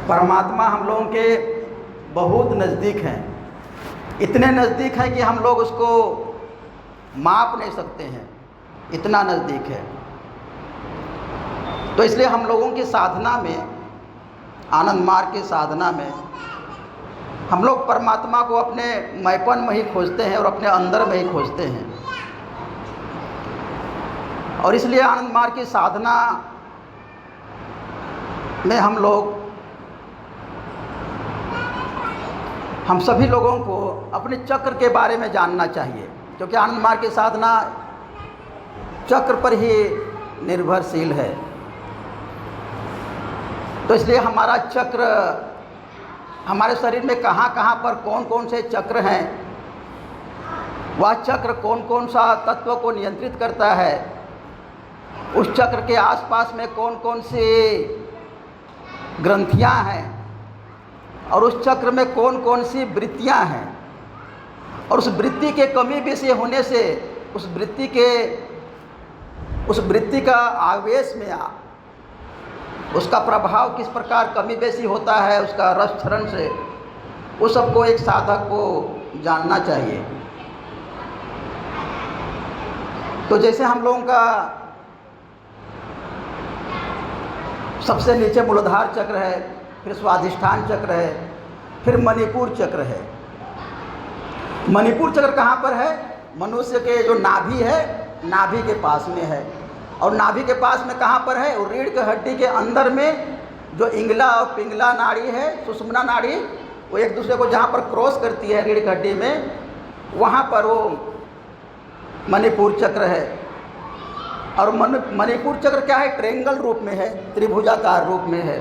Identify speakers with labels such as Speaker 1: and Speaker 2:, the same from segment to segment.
Speaker 1: परमात्मा हम लोगों के बहुत नज़दीक हैं, इतने नज़दीक हैं कि हम लोग उसको माप नहीं सकते हैं, इतना नज़दीक है। तो इसलिए हम लोगों की साधना में, आनंद मार्ग की साधना में हम लोग परमात्मा को अपने मैपन में ही खोजते हैं और अपने अंदर में ही खोजते हैं। और इसलिए आनंद मार्ग की साधना में हम सभी लोगों को अपने चक्र के बारे में जानना चाहिए, क्योंकि आनंद मार्ग की साधना चक्र पर ही निर्भरशील है। तो इसलिए हमारा चक्र, हमारे शरीर में कहाँ कहाँ पर कौन कौन से चक्र हैं, वह चक्र कौन कौन सा तत्व को नियंत्रित करता है, उस चक्र के आसपास में कौन कौन सी ग्रंथियाँ हैं, और उस चक्र में कौन कौन सी वृत्तियाँ हैं, और उस वृत्ति के कमी बेशी होने से उस वृत्ति का आवेश में उसका प्रभाव किस प्रकार कमी बेशी होता है उसका रस क्षरण से, उस सबको एक साधक को जानना चाहिए। तो जैसे हम लोगों का सबसे नीचे मूलाधार चक्र है, फिर स्वाधिष्ठान चक्र है, फिर मणिपुर चक्र है। मणिपुर चक्र कहाँ पर है? मनुष्य के जो नाभि है, नाभि के पास में है। और नाभि के पास में कहाँ पर है? और रीढ़ की हड्डी के अंदर में जो इंगला और पिंगला नाड़ी है, सुषुम्ना नाड़ी, वो एक दूसरे को जहाँ पर क्रॉस करती है रीढ़ की हड्डी में, वहाँ पर वो मणिपुर चक्र है। और मणिपुर चक्र क्या है? ट्रायंगल रूप में है, त्रिभुजाकार रूप में है।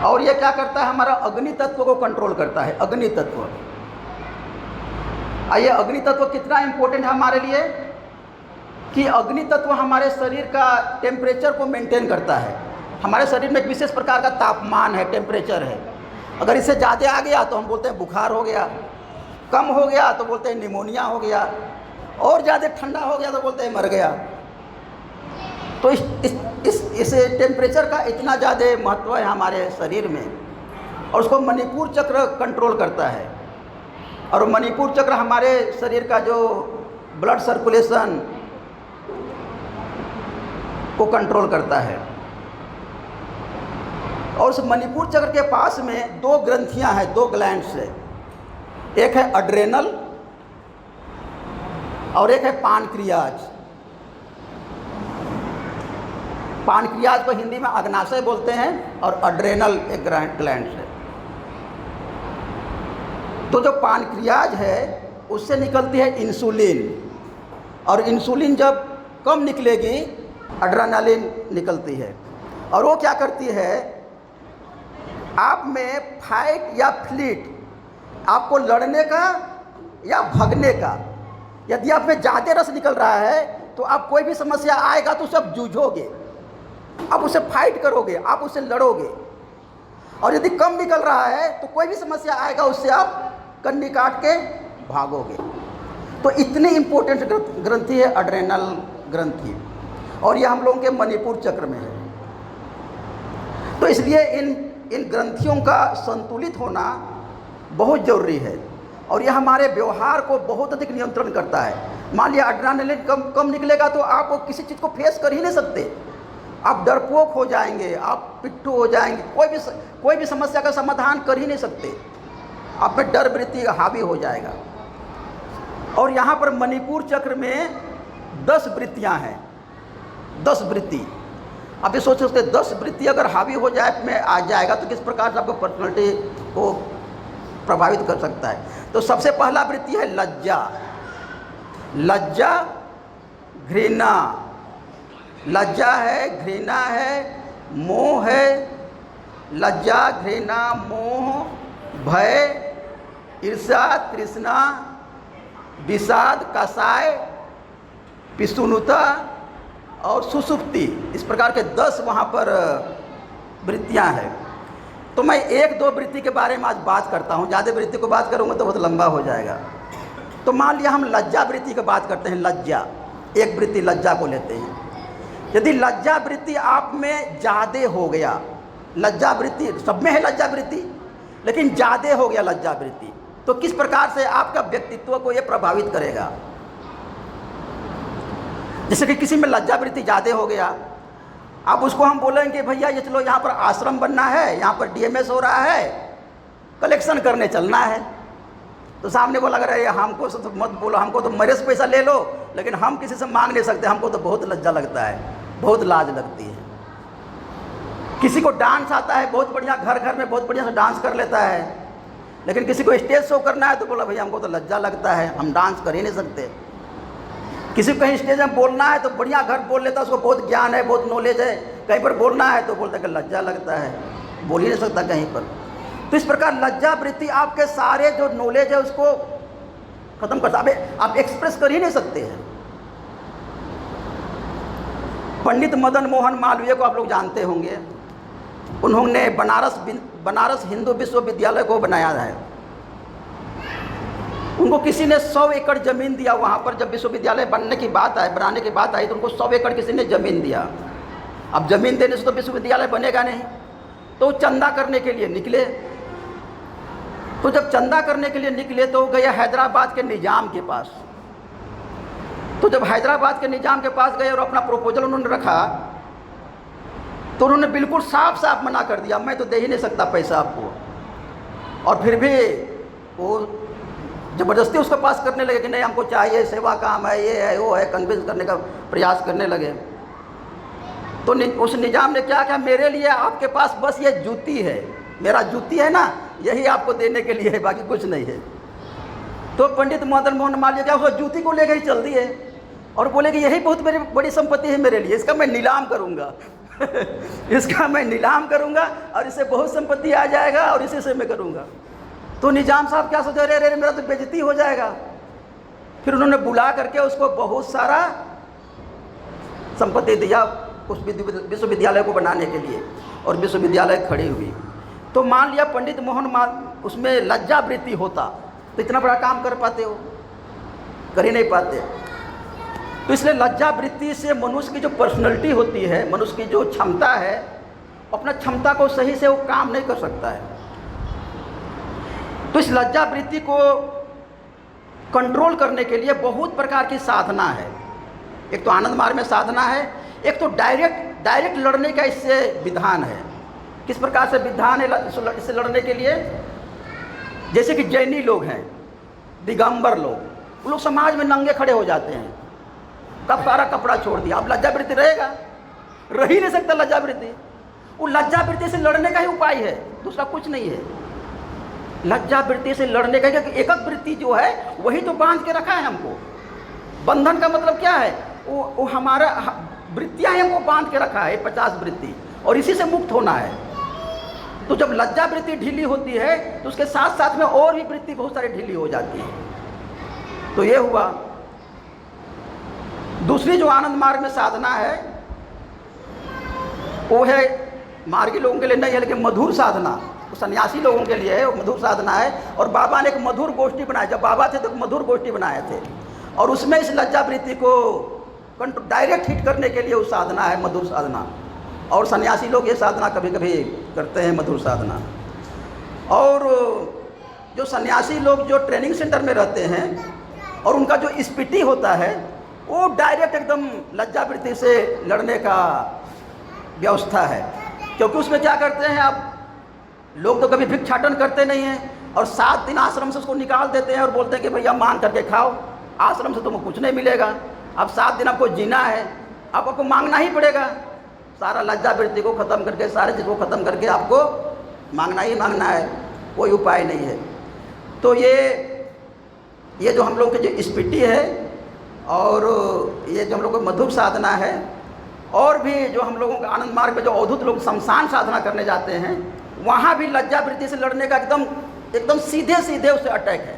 Speaker 1: और ये क्या करता है? हमारा अग्नि तत्व को कंट्रोल करता है। अग्नि तत्व, ये अग्नि तत्व कितना इम्पोर्टेंट है हमारे लिए कि अग्नि तत्व हमारे शरीर का टेम्परेचर को मेंटेन करता है। हमारे शरीर में एक विशेष प्रकार का तापमान है, टेम्परेचर है। अगर इससे ज़्यादा आ गया तो हम बोलते हैं बुखार हो गया, कम हो गया तो बोलते हैं निमोनिया हो गया, और ज़्यादा ठंडा हो गया तो बोलते हैं मर गया। तो इस टेम्परेचर का इतना ज़्यादा महत्व है हमारे शरीर में, और उसको मणिपुर चक्र कंट्रोल करता है। और मणिपुर चक्र हमारे शरीर का जो ब्लड सर्कुलेशन को कंट्रोल करता है। और उस मणिपुर चक्र के पास में दो ग्रंथियां हैं, दो ग्लैंड्स है। एक है अड्रेनल और एक है पानक्रियाज। पानक्रियाज को हिंदी में अग्नाशय बोलते हैं, और अड्रेनल एक ग्लैंड है। तो जो पानक्रियाज है उससे निकलती है इंसुलिन, और इंसुलिन जब कम निकलेगी एड्रेनालिन निकलती है। और वो क्या करती है? आप में फाइट या फ्लीट, आपको लड़ने का या भगने का, यदि आप में ज़्यादा रस निकल रहा है तो आप कोई भी समस्या आएगा तो सब जूझोगे, आप उसे फाइट करोगे, आप उसे लड़ोगे। और यदि कम निकल रहा है तो कोई भी समस्या आएगा उससे आप कन्नी काट के भागोगे। तो इतनी इम्पोर्टेंट ग्रंथि है अड्रेनल ग्रंथि, और यह हम लोगों के मणिपुर चक्र में है। तो इसलिए इन ग्रंथियों का संतुलित होना बहुत ज़रूरी है, और यह हमारे व्यवहार को बहुत अधिक नियंत्रण करता है। मान लिया एड्रेनालिन कम निकलेगा तो आप किसी चीज़ को फेस कर ही नहीं सकते, आप डरपोक हो जाएंगे, आप पिट्ठू हो जाएंगे, कोई भी समस्या का समाधान कर ही नहीं सकते, आप में डर वृत्ति हावी हो जाएगा। और यहाँ पर मणिपुर चक्र में 10 वृत्तियाँ हैं, 10 वृत्ति। आप ये सोच सकते 10 वृत्ति अगर हावी हो जाए में आ जाएगा तो किस प्रकार से आपको पर्सनैलिटी को प्रभावित कर सकता है। तो सबसे पहला वृत्ति है लज्जा। लज्जा, घृणा, लज्जा है, घृणा है, मोह है। लज्जा, घृणा, मोह, भय, ईर्ष्या, तृष्णा, विषाद, कषाय, पिशुनता और सुषुप्ति, इस प्रकार के 10 वहाँ पर वृत्तियाँ हैं। तो मैं 1-2 वृत्ति के बारे में आज बात करता हूँ, ज़्यादा वृत्ति को बात करूँगा तो बहुत लंबा हो जाएगा। तो मान लिया हम लज्जा वृत्ति की बात करते हैं। लज्जा, एक वृत्ति लज्जा को लेते हैं। यदि लज्जा वृत्ति आप में ज़्यादा हो गया, लज्जावृत्ति सब में है, लज्जावृत्ति, लेकिन ज़्यादा हो गया लज्जावृत्ति, तो किस प्रकार से आपका व्यक्तित्व को ये प्रभावित करेगा। जैसे कि किसी में लज्जावृत्ति ज़्यादा हो गया, अब उसको हम बोलेंगे भैया ये चलो यहाँ पर आश्रम बनना है, यहाँ पर डीएमएस हो रहा है, कलेक्शन करने चलना है, तो सामने बोला अगर हमको तो मत बोलो, हमको तो मेरे से पैसा ले लो, लेकिन हम किसी से मांग नहीं सकते, हमको तो बहुत लज्जा लगता है, बहुत लाज लगती है। किसी को डांस आता है बहुत बढ़िया, घर घर में बहुत बढ़िया से डांस कर लेता है, लेकिन किसी को स्टेज शो करना है तो बोला भैया हमको तो लज्जा लगता है, हम डांस कर ही नहीं सकते। किसी को कहीं स्टेज में बोलना है तो बढ़िया घर बोल लेता है, उसको बहुत ज्ञान है, बहुत नॉलेज है, कहीं पर बोलना है तो बोलता है कि लज्जा लगता है, बोल ही नहीं सकता कहीं पर। तो इस प्रकार लज्जा वृत्ति आपके सारे जो नॉलेज है उसको खत्म करता है, आप एक्सप्रेस कर ही नहीं सकते हैं। पंडित मदन मोहन मालवीय को आप लोग जानते होंगे, उन्होंने बनारस हिंदू विश्वविद्यालय को बनाया है। उनको किसी ने 100 एकड़ ज़मीन दिया, वहाँ पर जब विश्वविद्यालय बनाने की बात आई तो उनको 100 एकड़ किसी ने ज़मीन दिया। अब ज़मीन देने से तो विश्वविद्यालय बनेगा नहीं, तो चंदा करने के लिए निकले। तो जब चंदा करने के लिए निकले तो गए हैदराबाद के निज़ाम के पास। तो जब हैदराबाद के निज़ाम के पास गए और अपना प्रपोजल उन्होंने रखा, तो उन्होंने बिल्कुल साफ साफ मना कर दिया, मैं तो दे ही नहीं सकता पैसा आपको। और फिर भी वो ज़बरदस्ती उसको पास करने लगे कि नहीं हमको चाहिए, सेवा काम है, ये है वो है, कन्विंस करने का प्रयास करने लगे। तो उस निज़ाम ने क्या किया, मेरे लिए आपके पास बस ये जूती है, मेरा जूती है ना, यही आपको देने के लिए है, बाकी कुछ नहीं है। तो पंडित मदन मोहन मालवीय क्या उस जूती को लेकर ही चल दिए और बोले कि यही बहुत मेरी बड़ी संपत्ति है मेरे लिए, इसका मैं नीलाम करूँगा इसका मैं नीलाम करूँगा और इससे बहुत संपत्ति आ जाएगा और इसी से मैं करूँगा। तो निज़ाम साहब क्या सोचे, अरे मेरा तो बेइज्जती हो जाएगा। फिर उन्होंने बुला करके उसको बहुत सारा संपत्ति दिया उस विश्वविद्यालय को बनाने के लिए, और विश्वविद्यालय खड़ी हुई। तो मान लिया पंडित उसमें लज्जा वृत्ति होता तो इतना बड़ा काम कर पाते हो, कर ही नहीं पाते। तो इसलिए लज्जा वृत्ति से मनुष्य की जो पर्सनैलिटी होती है, मनुष्य की जो क्षमता है, अपना क्षमता को सही से वो काम नहीं कर सकता है। तो इस लज्जा वृत्ति को कंट्रोल करने के लिए बहुत प्रकार की साधना है। एक तो आनंद मार्ग में साधना है, एक तो डायरेक्ट लड़ने का इससे विधान है। किस प्रकार से विधान है इससे लड़ने के लिए? जैसे कि जैनी लोग हैं, दिगंबर लोग, वो लोग समाज में नंगे खड़े हो जाते हैं, तब सारा कपड़ा छोड़ दिया। अब लज्जा वृत्ति रहेगा? रह ही नहीं सकता लज्जा वृत्ति। वो लज्जा वृत्ति से लड़ने का ही उपाय है, दूसरा कुछ नहीं है। लज्जा वृत्ति से लड़ने का, क्योंकि एकक वृत्ति जो है वही तो बांध के रखा है हमको। बंधन का मतलब क्या है? वो हमारा वृत्तियाँ हमको बांध के रखा है, 50 वृत्ति, और इसी से मुक्त होना है। तो जब लज्जा वृत्ति ढीली होती है तो उसके साथ साथ में और भी वृत्ति बहुत सारी ढीली हो जाती है। तो ये हुआ। दूसरी जो आनंद मार्ग में साधना है वो है मार्गी लोगों के लिए नहीं है, लेकिन मधुर साधना, वो सन्यासी लोगों के लिए है, वो मधुर साधना है। और बाबा ने एक मधुर गोष्ठी बनाई, जब बाबा थे तो मधुर गोष्ठी बनाए थे, और उसमें इस लज्जा वृत्ति को डायरेक्ट हिट करने के लिए वो साधना है मधुर साधना। और सन्यासी लोग ये साधना कभी कभी करते हैं, मधुर साधना। और जो सन्यासी लोग जो ट्रेनिंग सेंटर में रहते हैं और उनका जो स्पीटी होता है वो डायरेक्ट एकदम लज्जा वृत्ति से लड़ने का व्यवस्था है। क्योंकि उसमें क्या करते हैं, आप लोग तो कभी भिक्षाटन करते नहीं हैं और 7 दिन आश्रम से उसको निकाल देते हैं और बोलते हैं कि भैया मांग करके खाओ, आश्रम से तुमको कुछ नहीं मिलेगा। अब 7 दिन आपको जीना है, आपको मांगना ही पड़ेगा। सारा लज्जा वृत्ति को ख़त्म करके, सारे चीज़ को ख़त्म करके आपको मांगना ही मांगना है, कोई उपाय नहीं है। तो ये जो हम लोग की जो स्पीटी है और ये जो हम लोग को मधुर साधना है, और भी जो हम लोगों का आनंद मार्ग में जो अवधूत लोग शमशान साधना करने जाते हैं, वहाँ भी लज्जा वृत्ति से लड़ने का एकदम सीधे सीधे उससे अटैक है,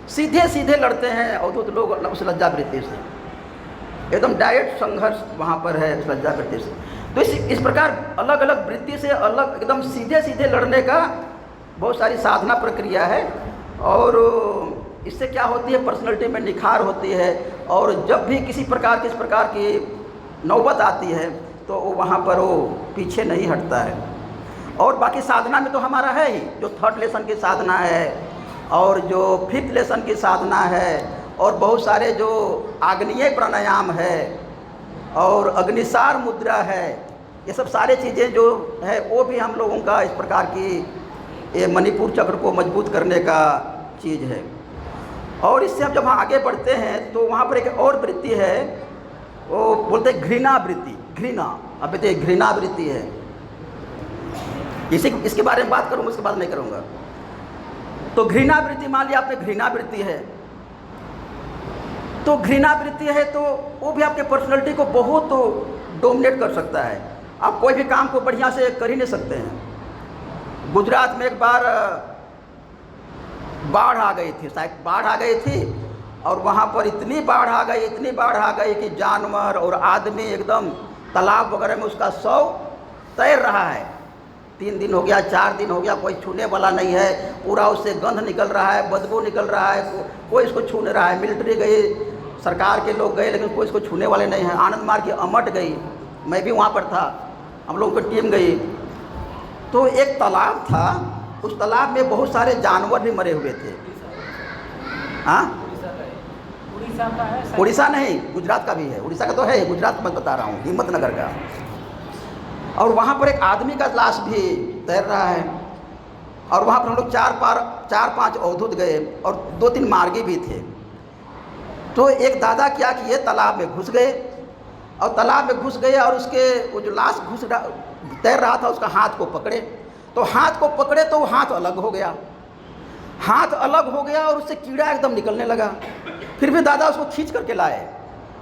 Speaker 1: सीधे सीधे लड़ते हैं अवधूत लोग उस लज्जा वृत्ति से, एकदम डायरेक्ट संघर्ष वहाँ पर है उस लज्जा वृत्ति से। तो इस प्रकार अलग अलग वृत्ति से अलग एकदम सीधे सीधे लड़ने का बहुत सारी साधना प्रक्रिया है। और इससे क्या होती है, पर्सनैलिटी में निखार होती है। और जब भी किसी प्रकार की इस प्रकार की नौबत आती है तो वहाँ पर वो पीछे नहीं हटता है। और बाकी साधना में तो हमारा है ही, जो थर्ड लेसन की साधना है और जो फिफ्थ लेसन की साधना है और बहुत सारे जो आग्नेय प्राणायाम है और अग्निसार मुद्रा है, ये सब सारे चीज़ें जो है वो भी हम लोगों का इस प्रकार की ये मणिपुर चक्र को मजबूत करने का चीज़ है। और इससे हम जब आगे बढ़ते हैं तो वहाँ पर एक और वृत्ति है, वो बोलते हैं घृणा वृत्ति। घृणा, अब बताइए घृणा वृत्ति है, इसके बारे में बात करूँगा, उसके बाद नहीं करूँगा। तो घृणा वृत्ति, मान लिया आपने घृणा वृत्ति है, तो घृणा वृत्ति है तो वो भी आपके पर्सनैलिटी को बहुत डोमिनेट कर सकता है। आप कोई भी काम को बढ़िया से कर ही नहीं सकते हैं। गुजरात में एक बार बाढ़ आ गई थी, शायद बाढ़ आ गई थी, और वहाँ पर इतनी बाढ़ आ गई कि जानवर और आदमी एकदम तालाब वगैरह में उसका शव तैर रहा है। 3 दिन हो गया, 4 दिन हो गया, कोई छूने वाला नहीं है, पूरा उससे गंध निकल रहा है, बदबू निकल रहा है, कोई इसको छू नहीं रहा है। मिलिट्री गई, सरकार के लोग गए, लेकिन कोई इसको छूने वाले नहीं हैं। आनंद मार्ग की अमट गई, मैं भी वहाँ पर था, हम लोगों की टीम गई। तो एक तालाब था, उस तालाब में बहुत सारे जानवर भी मरे हुए थे। हाँ, उड़ीसा नहीं, गुजरात का भी है। उड़ीसा का तो है, गुजरात में बता रहा हूँ, हिम्मतनगर का। और वहाँ पर एक आदमी का लाश भी तैर रहा है, और वहाँ पर हम लोग 4-5 अवधूत गए और 2-3 मार्गी भी थे। तो एक दादा क्या किए, तालाब में घुस गए, और तालाब में घुस गए और उसके वो जो लाश तैर रहा था उसका हाथ को पकड़े, तो हाथ को पकड़े तो वो हाथ अलग हो गया, हाथ अलग हो गया और उससे कीड़ा एकदम निकलने लगा। फिर भी दादा उसको खींच करके लाए।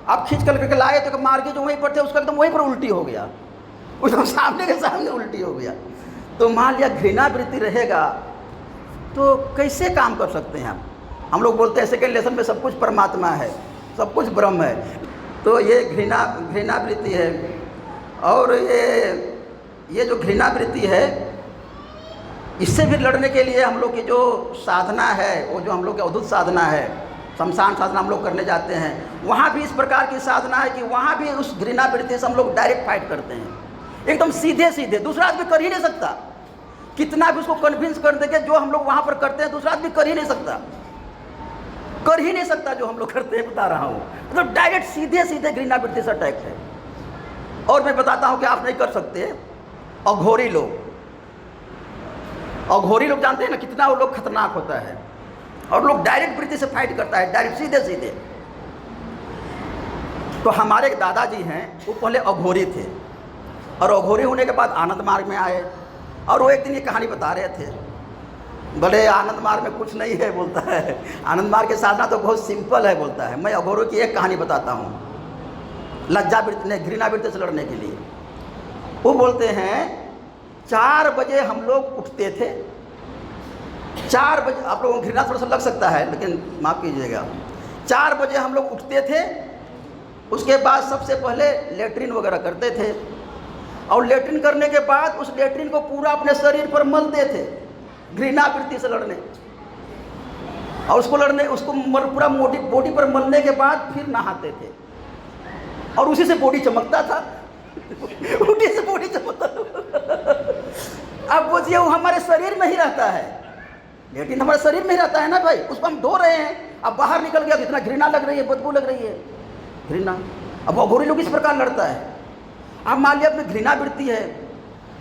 Speaker 1: अब खींच करके लाए तो मार्गी जो वहीं पर थे उसका एकदम वहीं पर उल्टी हो गया, उसको सामने के सामने उल्टी हो गया। तो मान लिया घृणा वृत्ति रहेगा तो कैसे काम कर सकते हैं हम लोग बोलते हैं सेकेंड लेसन में सब कुछ परमात्मा है, सब कुछ ब्रह्म है। तो ये घृणा वृत्ति है। और ये जो घृणा वृत्ति है, इससे भी लड़ने के लिए हम लोग की जो साधना है, वो जो हम लोग की अवधूत साधना है, शमशान साधना हम लोग करने जाते हैं, वहाँ भी इस प्रकार की साधना है कि वहाँ भी उस घृणा वृत्ति से हम लोग डायरेक्ट फाइट करते हैं, एकदम सीधे। दूसरा आदमी कर ही नहीं सकता, कितना भी उसको कन्विंस कर देंगे, जो हम लोग वहाँ पर करते हैं दूसरा आदमी कर ही नहीं सकता जो हम लोग करते हैं, बता रहा हूँ। मतलब डायरेक्ट सीधे घृणा वृत्ति से अटैक है। और मैं बताता हूँ कि आप नहीं कर सकते। अघोरी लोग जानते हैं ना कितना वो लोग खतरनाक होता है, और लोग डायरेक्ट वृत्ति से फाइट करता है, डायरेक्ट सीधे। तो हमारे एक दादाजी हैं, वो पहले अघोरी थे, और अघोरी होने के बाद आनंद मार्ग में आए। और वो एक दिन ये कहानी बता रहे थे, बोले आनंद मार्ग में कुछ नहीं है, बोलता है आनंद मार्ग की साधना तो बहुत सिंपल है, बोलता है। मैं अघोरी की एक कहानी बताता हूँ, लज्जा वृत्ति घृणा वृत्ति से लड़ने के लिए। वो बोलते हैं 4 बजे हम लोग उठते थे, 4 बजे, आप लोगों को घृणा थोड़ा सा लग सकता है लेकिन माफ़ कीजिएगा, 4 बजे हम लोग उठते थे। उसके बाद सबसे पहले लेट्रिन वगैरह करते थे, और लेट्रिन करने के बाद उस लेट्रिन को पूरा अपने शरीर पर मलते थे, घृणा वृत्ति से लड़ने। और उसको पूरा बॉडी पर मलने के बाद फिर नहाते थे, और उसी से बॉडी चमकता था उसी से बॉडी चमकता था। अब बोलिए वो हमारे शरीर में ही रहता है, लेकिन हमारे शरीर में ही रहता है ना भाई, उसको हम धो रहे हैं, अब बाहर निकल गया, कितना घृणा लग रही है, बदबू लग रही है, घृणा। अब अघोरी लोग इस प्रकार लड़ता है। अब मान लिया अपनी घृणा वृत्ति है,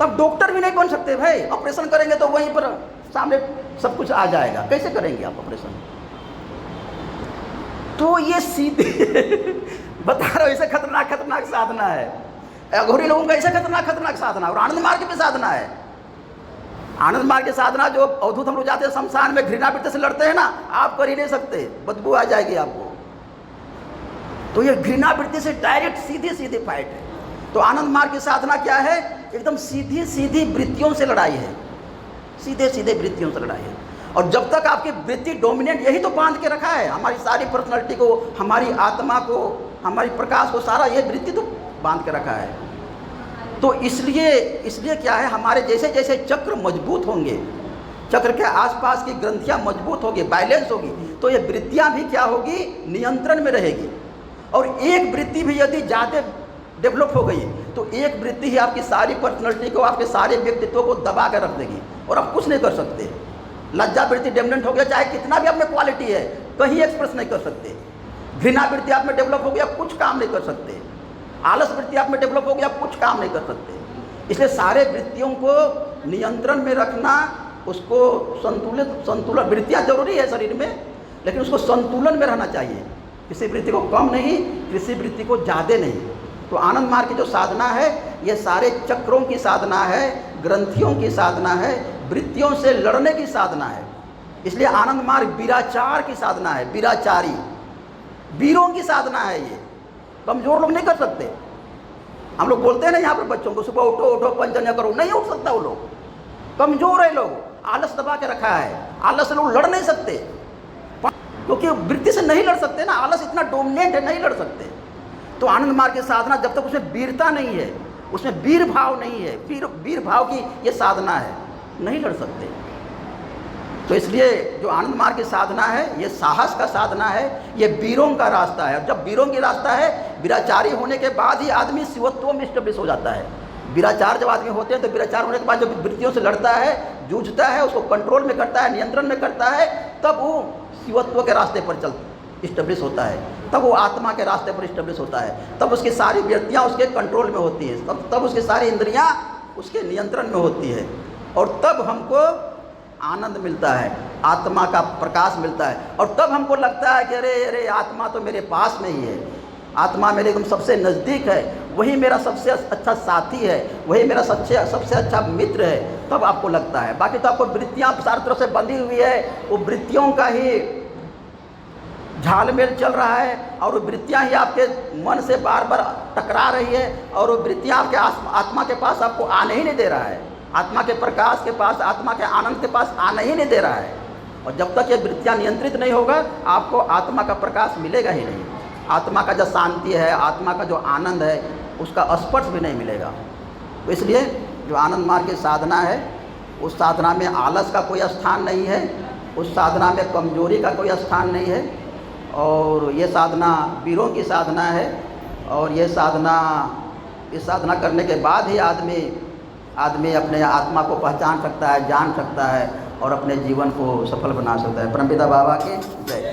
Speaker 1: तब डॉक्टर भी नहीं बन सकते भाई। ऑपरेशन करेंगे तो वहीं पर सामने सब कुछ आ जाएगा, कैसे करेंगे आप ऑपरेशन? तो ये सीधे बता रहा हूँ, ऐसे खतरनाक साधना है अघोरी लोगों का, ऐसे खतरनाक साधना। और आनंद मार्ग की साधना है, आनंद मार्ग की साधना जो अवधूत हम लोग जाते हैं शमशान में, घृणा वृत्ति से लड़ते हैं ना, आप कर ही नहीं सकते, बदबू आ जाएगी आपको। तो ये घृणा वृत्ति से डायरेक्ट सीधे फाइट है। तो आनंद मार्ग की साधना क्या है? एकदम सीधी वृत्तियों से लड़ाई है, सीधे वृत्तियों से लड़ाई है। और जब तक आपकी वृत्ति डोमिनेंट, यही तो बांध के रखा है हमारी सारी पर्सनालिटी को, हमारी आत्मा को, हमारी प्रकाश को, सारा ये वृत्ति तो बांध के रखा है। तो इसलिए क्या है, हमारे जैसे चक्र मजबूत होंगे, चक्र के आसपास की ग्रंथियाँ मजबूत होगी, बैलेंस होगी, तो ये वृत्तियाँ भी क्या होगी, नियंत्रण में रहेगी। और एक वृत्ति भी यदि ज़्यादा डेवलप हो गई, तो एक वृत्ति ही आपकी सारी पर्सनैलिटी को, आपके सारे व्यक्तित्व को दबा कर रख देगी और आप कुछ नहीं कर सकते। लज्जा वृत्ति डेवलप हो गया, चाहे कितना भी आप में क्वालिटी है, कहीं एक्सप्रेस नहीं कर सकते। घृणा वृत्ति आप में डेवलप हो गया, कुछ काम नहीं कर सकते। आलस वृत्ति आप में डेवलप हो गया, कुछ काम नहीं कर सकते। इसलिए सारे वृत्तियों को नियंत्रण में रखना, उसको संतुलन वृत्तियाँ जरूरी है शरीर में, लेकिन उसको संतुलन में रहना चाहिए। किसी वृत्ति को कम नहीं, किसी वृत्ति को ज़्यादा नहीं। तो आनंद मार्ग की जो साधना है, ये सारे चक्रों की साधना है, ग्रंथियों की साधना है, वृत्तियों से लड़ने की साधना है। इसलिए आनंद मार्ग वीराचार की साधना है, वीराचारी वीरों की साधना है। ये कमज़ोर लोग नहीं कर सकते। हम लोग बोलते हैं ना यहाँ पर बच्चों को, सुबह उठो उठो पंचन्या करो, नहीं उठ सकता वो लोग, कमज़ोर है लोग, आलस दबा के रखा है। आलस से लोग लड़ नहीं सकते, क्योंकि वृत्ति से नहीं लड़ सकते ना, आलस इतना डोमिनेंट है, नहीं लड़ सकते। तो आनंद मार्ग की साधना, जब तक उसमें वीरता नहीं है, उसमें वीर भाव नहीं है, वीर भाव की ये साधना है, नहीं लड़ सकते। तो इसलिए जो आनंद मार्ग की साधना है, ये साहस का साधना है, ये वीरों का रास्ता है। और जब वीरों की रास्ता है, वीराचारी होने के बाद ही आदमी शिवत्व में स्टेब्लिश हो जाता है। वीराचार जब आदमी होते हैं, तो वीराचार होने के बाद जब वृत्तियों से लड़ता है, जूझता है, उसको कंट्रोल में करता है, नियंत्रण में करता है, तब वो शिवत्व के रास्ते पर स्टेब्लिश होता है, तब वो आत्मा के रास्ते पर स्टेब्लिश होता है, तब उसकी सारी वृत्तियाँ उसके कंट्रोल में होती हैं, तब उसकी सारी इंद्रियाँ उसके नियंत्रण में होती है, और तब हमको आनंद मिलता है, आत्मा का प्रकाश मिलता है। और तब हमको लगता है कि अरे अरे आत्मा तो मेरे पास में ही है, आत्मा मेरे एकदम सबसे नज़दीक है, वही मेरा सबसे अच्छा साथी है, वही मेरा सबसे अच्छा मित्र है। तब आपको लगता है, बाकी तो आपको वृत्तियाँ चारों तरफ से बंधी हुई है, वो वृत्तियों का ही झालमेल चल रहा है, और वो वृत्तियाँ ही आपके मन से बार बार टकरा रही है, और वो वृत्तियाँ आपके आत्मा के पास आपको आने ही नहीं दे रहा है, आत्मा के प्रकाश के पास, आत्मा के आनंद के पास आने ही नहीं दे रहा है। और जब तक ये वृत्तियाँ नियंत्रित नहीं होगा, आपको आत्मा का प्रकाश मिलेगा ही नहीं, आत्मा का जो शांति है, आत्मा का जो आनंद है, उसका स्पर्श भी नहीं मिलेगा। तो इसलिए जो आनंद मार्ग की साधना है, उस साधना में आलस का कोई स्थान नहीं है, उस साधना में कमजोरी का कोई स्थान नहीं है, और ये साधना वीरों की साधना है। और ये साधना करने के बाद ही आदमी अपने आत्मा को पहचान सकता है, जान सकता है, और अपने जीवन को सफल बना सकता है। परमपिता बाबा की जय।